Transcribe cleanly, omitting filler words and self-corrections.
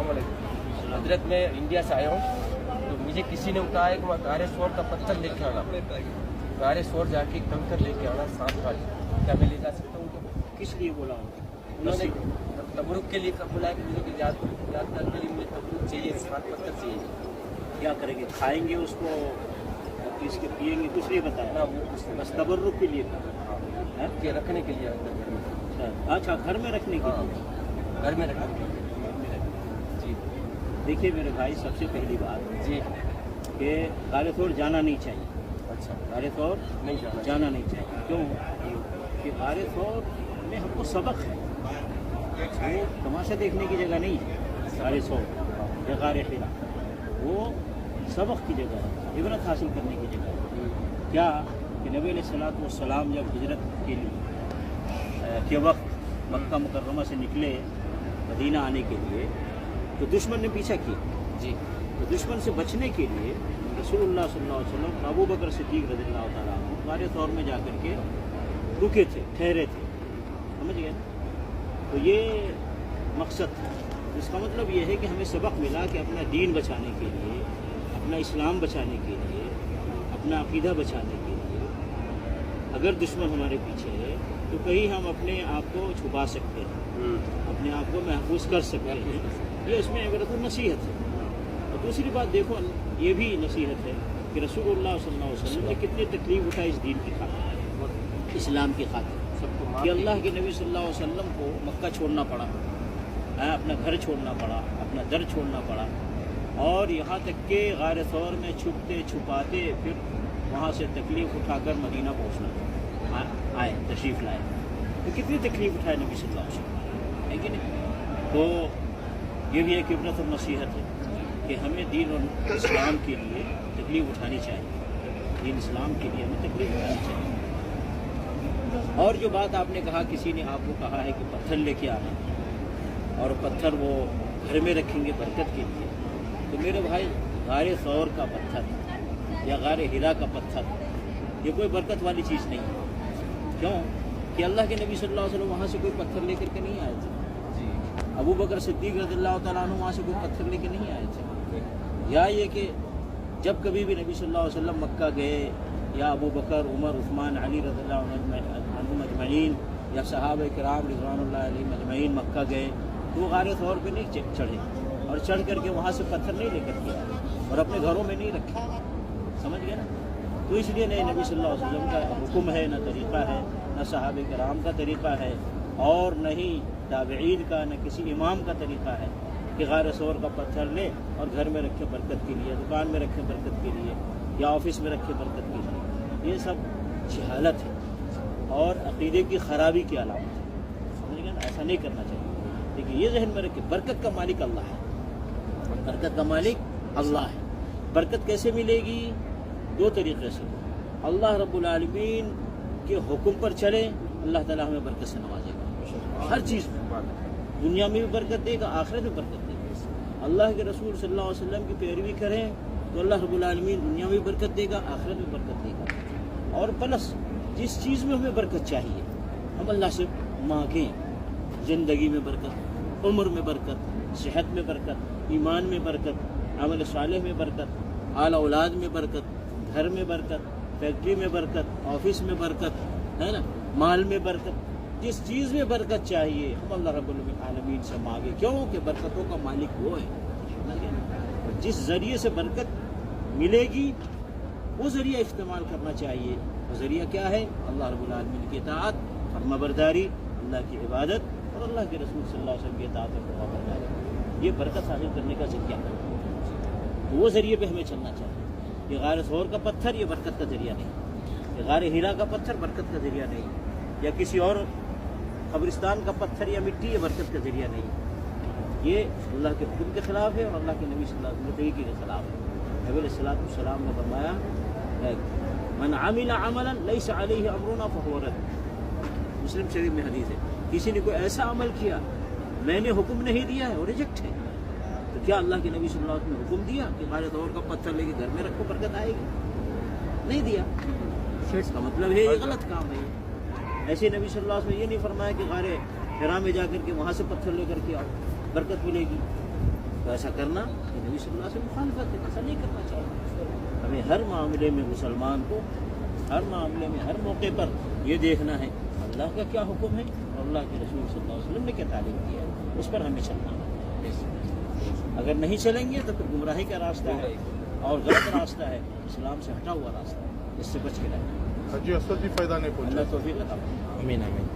अस्सलाम वालेकुम। हजरत मैं इंडिया से आया हूँ, तो मुझे किसी ने कहा है कि वहाँ गारे सोर का पत्थर लेके आना, गारे सोर जाके कंकर लेके आना 7 वाली। क्या मैं ले जा सकता हूँ उनको? किस लिए बोला हूँ? उन्होंने तबरुक के लिए बोला है कि मुझे यादगार के लिए मुझे तबरुक चाहिए, 7 पत्थर चाहिए। क्या करेंगे? खाएंगे उसको, इसके पिएंगे, कुछ नहीं बताया ना वो कुछ बस तबरुक के लिए था। हाँ, कि रखने के लिए अंदर घर में। अच्छा, घर में रखने के हाँ, लिए। घर में रखने के लिए। जी देखिए मेरे भाई, सबसे पहली बात जी कि गारे थोड़ जाना नहीं चाहिए। अच्छा, गारे थोड़ नहीं जाना नहीं चाहिए। क्यों? कि गारे थोड़ में हमको सबक है, वो तमाशा देखने की जगह नहीं है। गारे थोड़ या गारे हिरा वो सबक की जगह है, इबरत हासिल करने की जगह है। क्या कि नबी अलैहिस्सलाम जब हिजरत के वक्त मक्का मुकर्रमा से निकले मदीना आने के लिए, तो दुश्मन ने पीछा किया जी तो दुश्मन से बचने के लिए रसूलुल्लाह सल्लल्लाहु अलैहि वसल्लम अबू बकर सिद्दीक रज़ियल्लाहु ताला अन्हु गारे थौर में जाकर के रुके थे, ठहरे थे। समझ गए? तो ये मकसद था। इसका मतलब ये है कि हमें सबक मिला कि अपना दीन बचाने के लिए, अपना इस्लाम बचाने के लिए, अपना अकीदा बचाने के लिए अगर दुश्मन हमारे पीछे है तो कहीं हम अपने आप को छुपा सकते हैं, अपने आप को महफूज कर सकते हैं। ये इसमें इबरत नसीहत है। और दूसरी बात देखो, ये भी नसीहत है कि रसूलुल्लाह सल्लल्लाहु अलैहि वसल्लम ने कितनी तकलीफ उठाई इस दीन की खातिर, इस्लाम की खातिर। कि अल्लाह के नबी सल्लल्लाहु अलैहि वसल्लम को मक्का छोड़ना पड़ा, अपना घर छोड़ना पड़ा, अपना दर छोड़ना पड़ा, और यहाँ तक के गारे थौर में छुपते छुपाते फिर वहाँ से तकलीफ़ उठाकर मदीना पहुँचना आए, तशरीफ़ लाए। तो कितनी तकलीफ़ उठाए नबी सल्लल्लाहु अलैहि वसल्लम, है कि नहीं? तो ये भी एक इबरत और नसीहत है कि हमें दीन और इस्लाम के लिए तकलीफ़ उठानी चाहिए, दीन इस्लाम के लिए हमें तकलीफ़ उठानी चाहिए। और जो बात आपने कहा, किसी ने आपको कहा है कि पत्थर लेके आना और पत्थर वो घर में रखेंगे बरकत के लिए, तो मेरे भाई गारे सौर का पत्थर या गारे हिरा का पत्थर ये कोई बरकत वाली चीज़ नहीं है। क्यों? कि अल्लाह के नबी सल्लल्लाहु अलैहि वसल्लम वहाँ से कोई पत्थर लेकर के नहीं आए थे। जी अबू बकर सिद्दीक रज़ियल्लाहु ताला अन्हु वहाँ से कोई पत्थर लेकर नहीं आए थे। या ये कि जब कभी भी नबी सल्लल्लाहु अलैहि वसल्लम मक्का गए, या अबू बकर, उमर, उस्मान, अली रज़ियल्लाहु अन्हुम अजमईन, या सहाबा किराम रिज़वानुल्लाह अलैहिम अजमईन मक्का गए, तो गारे थौर पे नहीं चढ़े और चढ़ करके वहाँ से पत्थर नहीं लेकर के आए और अपने घरों में नहीं रखे। समझ गए ना? तो इसलिए न नबी सल्लल्लाहु अलैहि वसल्लम का हुक्म है, न तरीक़ा है, न सहाबा किराम का तरीक़ा है, और न ही ताबईन का, न किसी इमाम का तरीक़ा है कि गारे सौर का पत्थर ले और घर में रखे बरकत के लिए, दुकान में रखे बरकत के लिए, या ऑफिस में रखे बरकत के लिए। ये सब जहालत है और अक़ीदे की ख़राबी की अलामत है। समझ गए ना? ऐसा नहीं करना चाहिए। देखिए, ये जहन में रखे, बरकत का मालिक अल्लाह है, बरकत का मालिक अल्लाह है। बरकत कैसे मिलेगी? 2 तरीक़े से। अल्लाह रब्बुल आलमीन के हुक्म पर चले, अल्लाह ताला हमें बरकत से नवाजेगा हर चीज़ में, दुनिया में भी बरकत देगा, आखिरत में बरकत देगा। अल्लाह के रसूल सल्लल्लाहु अलैहि वसल्लम की पैरवी करें तो अल्लाह रब्बुल आलमीन दुनिया में भी बरकत देगा, आखिरत में बरकत देगा। और प्लस जिस चीज़ में हमें बरकत चाहिए हम अल्लाह से मांगें। ज़िंदगी में बरकत, उम्र में बरकत, सेहत में बरकत, ईमान में बरकत, अमल सालेह में बरकत, आल औलाद में बरकत, घर में बरकत, फैक्ट्री में बरकत, ऑफिस में बरकत, है ना, माल में बरकत। जिस चीज़ में बरकत चाहिए हम अल्लाह रब्बुल आलमीन से मांगे। क्यों? कि बरकतों का मालिक वो है। और जिस ज़रिए से बरकत मिलेगी वो ज़रिया इस्तेमाल करना चाहिए। वो ज़रिया क्या है? अल्लाह रब्बुल आलमीन की इताअत, फरमाबरदारी, अल्लाह की इबादत और अल्लाह के रसूल सल्लल्लाहु अलैहि वसल्लम की इताअत और फरमाबरदारी। ये बरकत हासिल करने का ज़रिया है। तो वो ज़रिए पे हमें चलना चाहिए। ये गारे थौर का पत्थर ये बरकत का ज़रिया नहीं, ये गारे हिरा का पत्थर बरकत का ज़रिया नहीं, या किसी और कब्रिस्तान का पत्थर या मिट्टी ये बरकत का ज़रिया नहीं। ये अल्लाह के हुक्म के ख़िलाफ़ है और अल्लाह के नबी सल्लल्लाहु अलैहि वसल्लम के तरीक़े के ख़िलाफ़ है। नबी अलैहिस्सलाम ने फरमाया, मन आमिला अमलन लैसा अलैहि अमरुना फहुव रद्द। मुस्लिम शरीफ में हदीस है, किसी ने कोई ऐसा अमल किया मैंने हुक्म नहीं दिया है और रिजेक्ट है। तो क्या अल्लाह के नबी सल्लल्लाहु अलैहि वसल्लम ने हुक्म दिया कि गारे थौर का पत्थर लेके घर में रखो बरकत आएगी? नहीं दिया। इसका मतलब है ये गलत काम है। ऐसे नबी सल्लल्लाहु अलैहि वसल्लम ये नहीं फरमाया कि गारे हिरा में जाकर के वहाँ से पत्थर लेकर के आओ बरकत मिलेगी। تو ایسا کرنا یہ نبی صلی اللہ علیہ وسلم مخالفت ہے، ایسا نہیں کرنا چاہیے. ہمیں ہر معاملے میں مسلمان کو ہر معاملے میں ہر موقع پر یہ دیکھنا ہے اللہ کا کیا حکم ہے اور اللہ کے رسول صلی اللہ علیہ وسلم نے کیا تعلیم دیا ہے، اس پر ہمیں چلنا ہے. اگر نہیں چلیں گے تو پھر گمراہی کا راستہ ہے اور غلط راستہ ہے، اسلام سے ہٹا ہوا راستہ ہے، اس سے بچ کے رہنا. حاجی اسد جی فائدہ نہیں پہنچا. اللہ توفیق عطا فرمائے. آمین آمین.